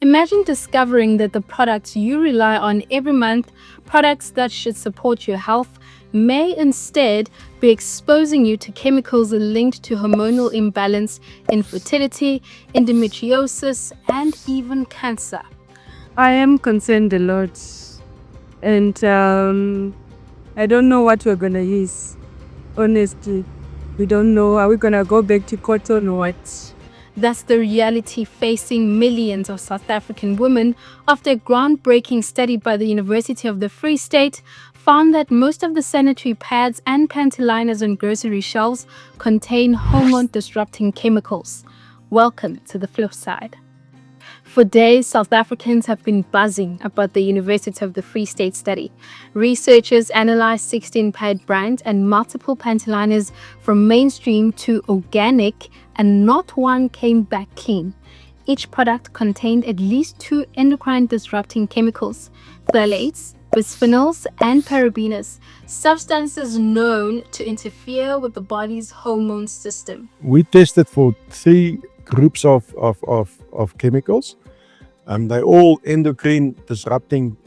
Imagine discovering that the products you rely on every month, products that should support your health, may instead be exposing you to chemicals linked to hormonal imbalance, infertility, endometriosis, and even cancer. I am concerned a lot, and I don't know what we're gonna use. Honestly, we don't know. Are we gonna go back to cotton or what? That's the reality facing millions of South African women after a groundbreaking study by the University of the Free State found that most of the sanitary pads and pantyliners on grocery shelves contain hormone-disrupting chemicals. Welcome to the flip side. For days, South Africans have been buzzing about the University of the Free State study. Researchers analyzed 16 pad brands and multiple pantyliners from mainstream to organic, and not one came back clean. Each product contained at least 2 endocrine-disrupting chemicals: phthalates, bisphenols, and parabeners, substances known to interfere with the body's hormone system. We tested for 3 groups of chemicals. They're all endocrine disrupting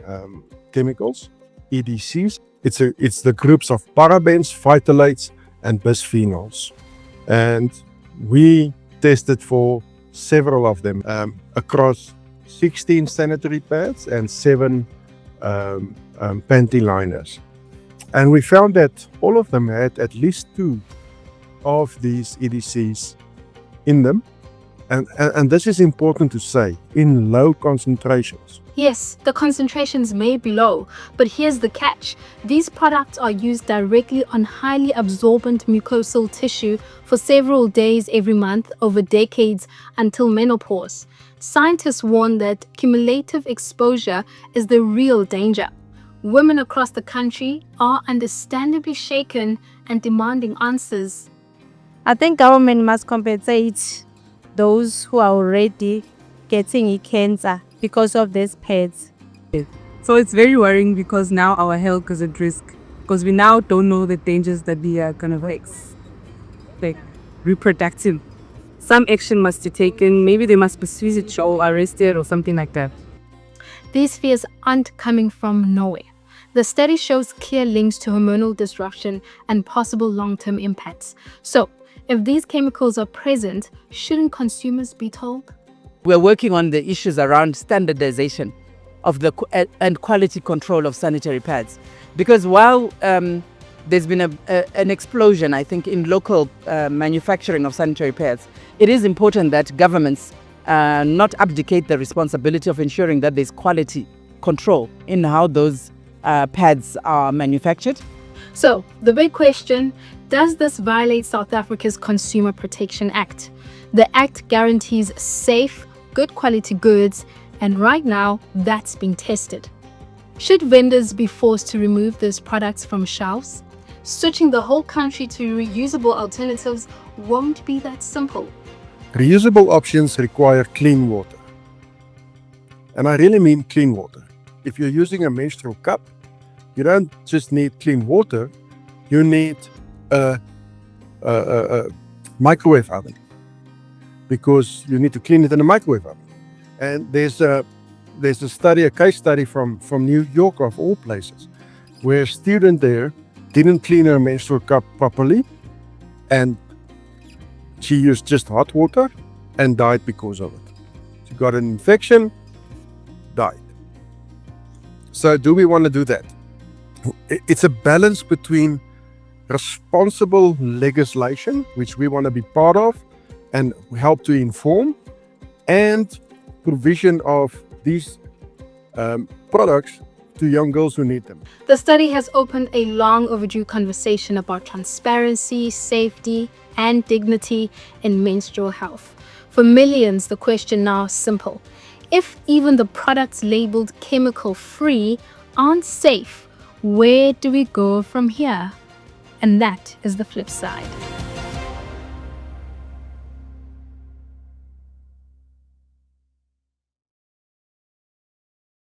chemicals, EDCs. It's the groups of parabens, phthalates, and bisphenols. And we tested for several of them across 16 sanitary pads and 7 pantyliners. And we found that all of them had at least 2 of these EDCs in them. And this is important to say, in low concentrations. Yes, the concentrations may be low, but here's the catch. These products are used directly on highly absorbent mucosal tissue for several days every month over decades until menopause. Scientists warn that cumulative exposure is the real danger. Women across the country are understandably shaken and demanding answers. I think government must compensate those who are already getting cancer because of these pads. So it's very worrying because now our health is at risk, because we now don't know the dangers that we are gonna face, like reproductive. Some action must be taken. Maybe they must be suicided or arrested or something like that. These fears aren't coming from nowhere. The study shows clear links to hormonal disruption and possible long-term impacts. So, if these chemicals are present, shouldn't consumers be told? We're working on the issues around standardization of and quality control of sanitary pads. Because while there's been an explosion, I think, in local manufacturing of sanitary pads, it is important that governments not abdicate the responsibility of ensuring that there's quality control in how those pads are manufactured. So, the big question, does this violate South Africa's Consumer Protection Act? The Act guarantees safe, good quality goods, and right now, that's being tested. Should vendors be forced to remove these products from shelves? Switching the whole country to reusable alternatives won't be that simple. Reusable options require clean water. And I really mean clean water. If you're using a menstrual cup, you don't just need clean water, you need a microwave oven, because you need to clean it in a microwave oven. And there's a case study from New York, of all places, where a student there didn't clean her menstrual cup properly, and she used just hot water and died because of it. She got an infection, died. So do we want to do that? It's a balance between responsible legislation, which we want to be part of and help to inform, and provision of these products to young girls who need them. The study has opened a long overdue conversation about transparency, safety, and dignity in menstrual health. For millions, the question now is simple. If even the products labeled chemical-free aren't safe, where do we go from here? And that is the flip side.